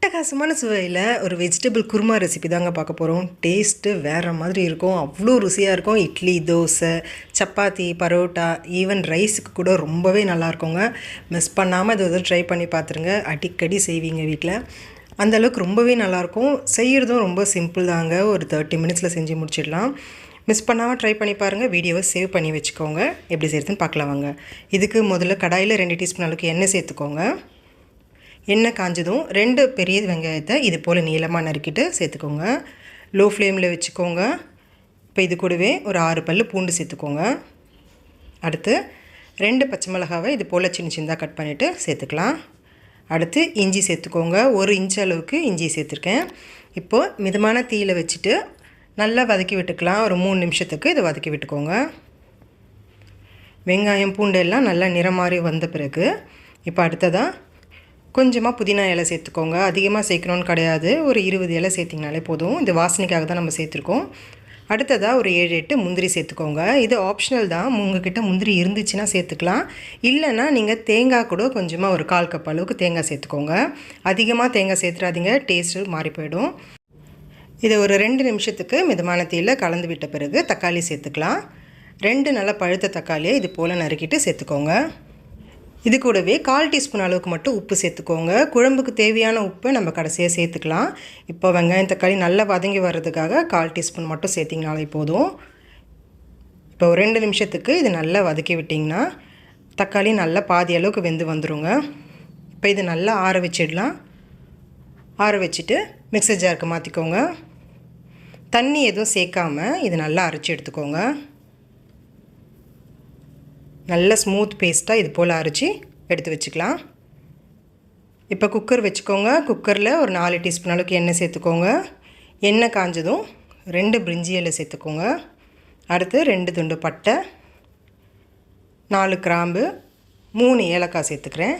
அட்டகாசமான சுவையில் ஒரு வெஜிடபிள் குருமா ரெசிபி தாங்க பார்க்க போகிறோம். டேஸ்ட்டு வேறு மாதிரி இருக்கும், அவ்வளோ ருசியாக இருக்கும். இட்லி, தோசை, சப்பாத்தி, பரோட்டா, ஈவன் ரைஸுக்கு கூட ரொம்பவே நல்லாயிருக்குங்க. மிஸ் பண்ணாமல் இதை ட்ரை பண்ணி பார்த்துருங்க. அடிக்கடி செய்வீங்க வீட்டில். அந்தளவுக்கு ரொம்பவே நல்லாயிருக்கும். செய்கிறதும் ரொம்ப சிம்பிள் தாங்க. ஒரு 30 மினிட்ஸில் செஞ்சு முடிச்சிடலாம். மிஸ் பண்ணாமல் ட்ரை பண்ணி பாருங்கள். வீடியோவை சேவ் பண்ணி வச்சுக்கோங்க. எப்படி செய்கிறதுன்னு பார்க்கலாம் வாங்க. இதுக்கு முதல்ல கடாயில் 2 டீஸ்பூன் அளவுக்கு எண்ணெய் சேர்த்துக்கோங்க. எண்ணெய் காஞ்சதும் 2 பெரிய வெங்காயத்தை இது போல் நீளமாக நறுக்கிட்டு சேர்த்துக்கோங்க. லோ ஃப்ளேமில் வச்சுக்கோங்க. இப்போ இது கூடவே ஒரு 6 பல் பூண்டு சேர்த்துக்கோங்க. அடுத்து 2 பச்சை மிளகாவை இது போல் சின்ன சின்னதாக கட் பண்ணிவிட்டு சேர்த்துக்கலாம். அடுத்து இஞ்சி சேர்த்துக்கோங்க. 1 இன்ச் அளவுக்கு இஞ்சி சேர்த்துருக்கேன். இப்போது மிதமான தீயில் வச்சுட்டு நல்லா வதக்கி விட்டுக்கலாம். ஒரு 3 நிமிஷத்துக்கு இதை வதக்கி விட்டுக்கோங்க. வெங்காயம் பூண்டு எல்லாம் நல்லா நிறம் மாறி வந்த பிறகு இப்போ அடுத்ததாக கொஞ்சமாக புதினா இலை சேர்த்துக்கோங்க. அதிகமாக சேர்க்கணுன்னு கிடையாது. ஒரு 20 இலை சேர்த்திங்கனாலே போதும். இது வாசனைக்காக தான் நம்ம சேர்த்துருக்கோம். அடுத்ததாக ஒரு 7-8 முந்திரி சேர்த்துக்கோங்க. இது ஆப்ஷனல் தான். உங்கள்கிட்ட முந்திரி இருந்துச்சுன்னா சேர்த்துக்கலாம். இல்லைன்னா நீங்கள் தேங்காய் கூட கொஞ்சமாக ஒரு 1/4 கப் அளவுக்கு தேங்காய் சேர்த்துக்கோங்க. அதிகமாக தேங்காய் சேர்த்துறாதீங்க, டேஸ்ட்டு மாறி போயிடும். இதை ஒரு 2 நிமிஷத்துக்கு மிதமான தீயில் கலந்து விட்ட பிறகு தக்காளி சேர்த்துக்கலாம். 2 நல்லா பழுத்த தக்காளியை இது போல் நறுக்கிட்டு சேர்த்துக்கோங்க. இது கூடவே 1/4 டீஸ்பூன் அளவுக்கு மட்டும் உப்பு சேர்த்துக்கோங்க. குழம்புக்கு தேவையான உப்பை நம்ம கடைசியாக சேர்த்துக்கலாம். இப்போ வெங்காயம் தக்காளி நல்லா வதங்கி வர்றதுக்காக 1/4 டீஸ்பூன் மட்டும் சேர்த்திங்கனாலே போதும். இப்போ ஒரு 2 நிமிஷத்துக்கு இது நல்லா வதக்கி விட்டிங்கன்னா தக்காளி நல்லா பாதி அளவுக்கு வெந்து வந்துடுங்க. இப்போ இது நல்லா ஆற வச்சிடலாம். ஆற வச்சுட்டு மிக்ஸர் ஜாருக்கு மாற்றிக்கோங்க. தண்ணி எதுவும் சேர்க்காமல் இது நல்லா அரைச்சி எடுத்துக்கோங்க. நல்ல ஸ்மூத் பேஸ்ட்டாக இது போல் அரைச்சி எடுத்து வச்சுக்கலாம். இப்போ குக்கர் வச்சுக்கோங்க. குக்கரில் ஒரு 4 டீஸ்பூன் அளவுக்கு எண்ணெய் சேர்த்துக்கோங்க. எண்ணெய் காஞ்சதும் 2 பிரிஞ்சி இலை சேர்த்துக்கோங்க. அடுத்து 2 துண்டு பட்டை, 4 கிராம்பு, 3 ஏலக்காய் சேர்த்துக்கிறேன்.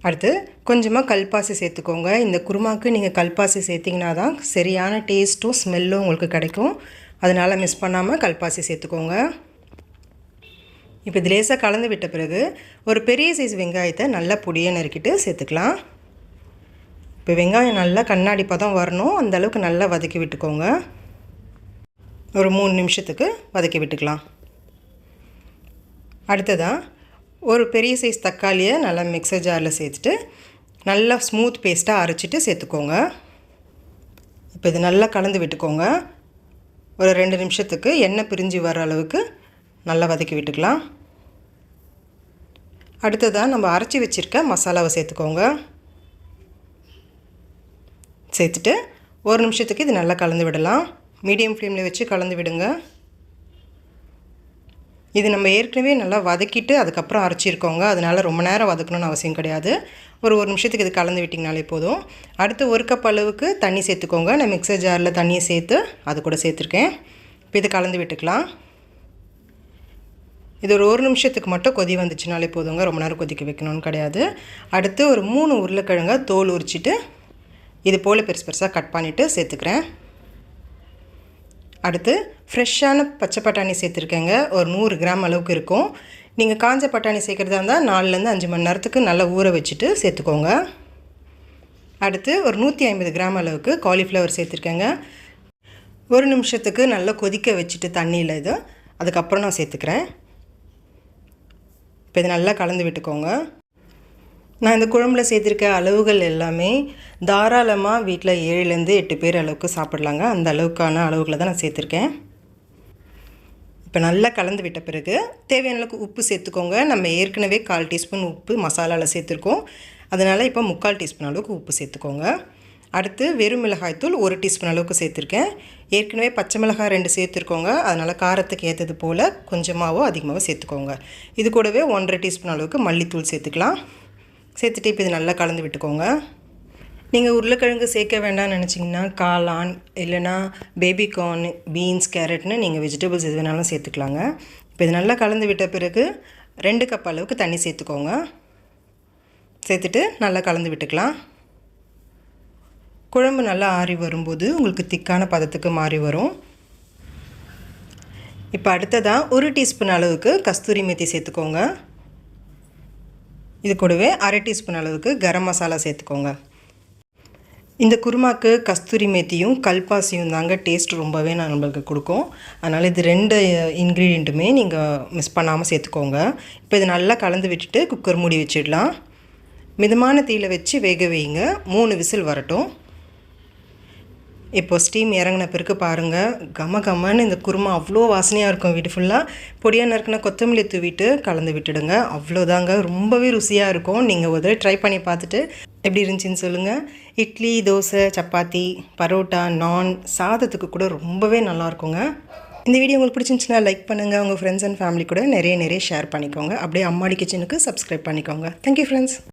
அடுத்து கொஞ்சமாக கல்பாசி சேர்த்துக்கோங்க. இந்த குருமாவுக்கு நீங்கள் கல்பாசி சேர்த்திங்கன்னா தான் சரியான டேஸ்ட்டும் ஸ்மெல்லும் உங்களுக்கு கிடைக்கும். அதனால் மிஸ் பண்ணாமல் கல்பாசி சேர்த்துக்கோங்க. இப்போ இது லேசாக கலந்து விட்ட பிறகு ஒரு பெரிய சைஸ் வெங்காயத்தை நல்லா பொடியாக நறுக்கிட்டு சேர்த்துக்கலாம். இப்போ வெங்காயம் நல்லா கண்ணாடி பதம் வரணும். அந்தளவுக்கு நல்லா வதக்கி விட்டுக்கோங்க. ஒரு 3 நிமிஷத்துக்கு வதக்கி விட்டுக்கலாம். அடுத்ததாக ஒரு பெரிய சைஸ் தக்காளியை நல்லா மிக்ஸர் ஜாரில் சேர்த்துட்டு நல்லா ஸ்மூத் பேஸ்ட்டாக அரைச்சிட்டு சேர்த்துக்கோங்க. இப்போ இது நல்லா கலந்து விட்டுக்கோங்க. ஒரு 2 நிமிஷத்துக்கு எண்ணெய் பிரிஞ்சு வர அளவுக்கு நல்லா வதக்கி விட்டுக்கலாம். அடுத்ததாக நம்ம அரைச்சி வச்சுருக்க மசாலாவை சேர்த்துக்கோங்க. சேர்த்துட்டு 1 நிமிஷத்துக்கு இது நல்லா கலந்து விடலாம். மீடியம் ஃப்ளேமில் வச்சு கலந்து விடுங்க. இது நம்ம ஏற்கனவே நல்லா வதக்கிட்டு அதுக்கப்புறம் அரைச்சிருக்கோங்க. அதனால் ரொம்ப நேரம் வதக்கணும்னு அவசியம் கிடையாது. ஒரு நிமிஷத்துக்கு இது கலந்து விட்டிங்கனாலே போதும். அடுத்து 1 கப் அளவுக்கு தண்ணி சேர்த்துக்கோங்க. நான் மிக்ஸர் ஜாரில் தண்ணியை சேர்த்து அது கூட சேர்த்துருக்கேன். இப்போ இது கலந்து விட்டுக்கலாம். இது ஒரு 1 நிமிஷத்துக்கு மட்டும் கொதி வந்துச்சுனாலே போதுங்க. ரொம்ப நேரம் கொதிக்க வைக்கணும்னு கிடையாது. அடுத்து ஒரு 3 உருளைக்கிழங்க தோல் உரிச்சிட்டு இது போல் பெருசு பெருசாக கட் பண்ணிவிட்டு சேர்த்துக்கிறேன். அடுத்து ஃப்ரெஷ்ஷான பச்சை பட்டாணி சேர்த்துருக்கேங்க. ஒரு 100 கிராம் அளவுக்கு இருக்கும். நீங்கள் காஞ்ச பட்டாணி சேர்க்குறதா இருந்தால் 4லேருந்து 5 மணி நேரத்துக்கு நல்லா ஊற வச்சுட்டு சேர்த்துக்கோங்க. அடுத்து ஒரு 150 கிராம் அளவுக்கு காலிஃப்ளவர் சேர்த்துருக்கேங்க. 1 நிமிஷத்துக்கு நல்லா கொதிக்க வச்சுட்டு தண்ணியில் இது அதுக்கப்புறம் நான் சேர்த்துக்கிறேன். இப்போ இதை நல்லா கலந்து விட்டுக்கோங்க. நான் இந்த குழம்புல சேர்த்துருக்க அளவுகள் எல்லாமே தாராளமாக வீட்டில் 7லேருந்து 8 பேர் அளவுக்கு சாப்பிட்லாங்க. அந்த அளவுக்கான அளவுகளை தான் நான் சேர்த்துருக்கேன். இப்போ நல்லா கலந்து விட்ட பிறகு தேவையான அளவுக்கு உப்பு சேர்த்துக்கோங்க. நம்ம ஏற்கனவே 1/4 டீஸ்பூன் உப்பு மசாலாவில் சேர்த்துருக்கோம். அதனால் இப்போ 3/4 டீஸ்பூன் அளவுக்கு உப்பு சேர்த்துக்கோங்க. அடுத்து வெறும் மிளகாய்த்தூள் 1 டீஸ்பூன் அளவுக்கு சேர்த்துருக்கேன். ஏற்கனவே பச்சை மிளகாய் 2 சேர்த்துருக்கோங்க. அதனால் காரத்துக்கு ஏற்றது போல் கொஞ்சமாகவோ அதிகமாகவோ சேர்த்துக்கோங்க. இது கூடவே 1/2 டீஸ்பூன் அளவுக்கு மல்லித்தூள் சேர்த்துக்கலாம். சேர்த்துட்டு இப்போ இது நல்லா கலந்து விட்டுக்கோங்க. நீங்கள் உருளைக்கிழங்கு சேர்க்க வேண்டாம்னு நினச்சிங்கன்னா காளான் இல்லைனா பேபிகார்ன், பீன்ஸ், கேரட்னு நீங்கள் வெஜிடபிள்ஸ் எது வேணாலும் சேர்த்துக்கலாங்க. இப்போ இது நல்லா கலந்து விட்ட பிறகு 2 கப் அளவுக்கு தண்ணி சேர்த்துக்கோங்க. சேர்த்துட்டு நல்லா கலந்து விட்டுக்கலாம். குழம்பு நல்லா ஆறி வரும்போது உங்களுக்கு திக்கான பதத்துக்கு மாறி வரும். இப்போ அடுத்ததாக 1 டீஸ்பூன் அளவுக்கு கஸ்தூரி மேத்தி சேர்த்துக்கோங்க. இது கூடவே அரை டீஸ்பூன் அளவுக்கு கரம் மசாலா சேர்த்துக்கோங்க. இந்த குருமாக்கு கஸ்தூரி மேத்தியும் கல்பாசியும் தாங்க டேஸ்ட் ரொம்பவே நம்மளுக்கு கொடுக்கும். அதனால் இது 2 இன்க்ரீடியண்ட்டுமே நீங்கள் மிஸ் பண்ணாமல் சேர்த்துக்கோங்க. இப்போ இது நல்லா கலந்து விட்டுட்டு குக்கர் மூடி வச்சிடலாம். மிதமான தீயில் வச்சு வேக வைங்க. 3 விசில் வரட்டும். இப்போ ஸ்டீம் இறங்கின பிறகு பாருங்கள், கம கமன்னு இந்த குருமா அவ்வளோ வாசனையாக இருக்கும். வீட்டு ஃபுல்லாக பொடியாக நறுக்கின கொத்தமல்லி தூவிட்டு கலந்து விட்டுடுங்க. அவ்வளோதாங்க, ரொம்பவே ருசியாக இருக்கும். நீங்கள் ஒரு தடவை ட்ரை பண்ணி பார்த்துட்டு எப்படி இருந்துச்சின்னு சொல்லுங்கள். இட்லி, தோசை, சப்பாத்தி, பரோட்டா, நான், சாதத்துக்கு கூட ரொம்பவே நல்லாயிருக்குங்க. இந்த வீடியோ உங்களுக்கு பிடிச்சிருந்துச்சுன்னா லைக் பண்ணுங்கள். உங்கள் ஃப்ரெண்ட்ஸ் அண்ட் ஃபேமிலி கூட நிறைய ஷேர் பண்ணிக்கோங்க. அப்படியே அம்மாடி கிச்சனுக்கு சப்ஸ்கிரைப் பண்ணிக்கோங்க. Thank you friends.